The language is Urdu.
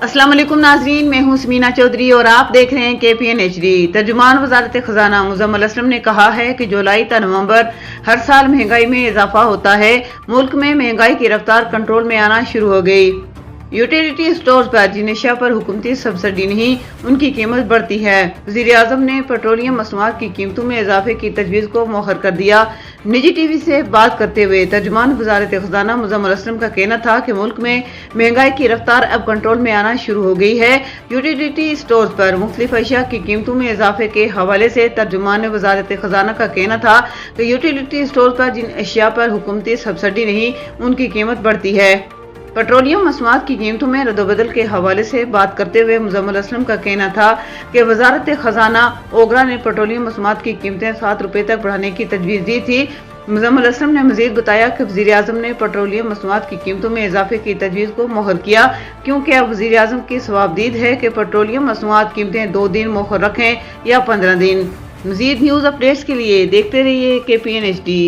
السلام علیکم ناظرین، میں ہوں سمینا چودھری اور آپ دیکھ رہے ہیں KPN HD۔ ترجمان وزارت خزانہ مزمل اسلم نے کہا ہے کہ جولائی تا نومبر ہر سال مہنگائی میں اضافہ ہوتا ہے۔ ملک میں مہنگائی کی رفتار کنٹرول میں آنا شروع ہو گئی۔ یوٹیلیٹی اسٹورز پر جن اشیاء پر حکومتی سبسڈی نہیں، ان کی قیمت بڑھتی ہے۔ وزیر اعظم نے پیٹرولیم مصنوعات کی قیمتوں میں اضافے کی تجویز کو مؤخر کر دیا۔ نجی ٹی وی سے بات کرتے ہوئے ترجمان وزارت خزانہ مزمل اسلم کا کہنا تھا کہ ملک میں مہنگائی کی رفتار اب کنٹرول میں آنا شروع ہو گئی ہے۔ یوٹیلیٹی اسٹورز پر مختلف اشیاء کی قیمتوں میں اضافے کے حوالے سے ترجمان وزارت خزانہ کا کہنا تھا کہ یوٹیلیٹی اسٹورز پر جن اشیاء پر حکومتی سبسڈی نہیں، ان کی قیمت بڑھتی ہے۔ پیٹرولیم مصنوعات کی قیمتوں میں رد و بدل کے حوالے سے بات کرتے ہوئے مزمل اسلم کا کہنا تھا کہ وزارت خزانہ اوگرا نے پیٹرولیم مصنوعات کی قیمتیں 7 روپے تک بڑھانے کی تجویز دی تھی۔ مزمل اسلم نے مزید بتایا کہ وزیر اعظم نے پیٹرولیم مصنوعات کی قیمتوں میں اضافے کی تجویز کو مؤخر کیا کیونکہ اب وزیر اعظم کی صوابدید ہے کہ پیٹرولیم مصنوعات قیمتیں 2 دن مؤخر رکھیں یا 15 دن۔ مزید نیوز اپڈیٹس کے لیے دیکھتے رہیے KPN HD۔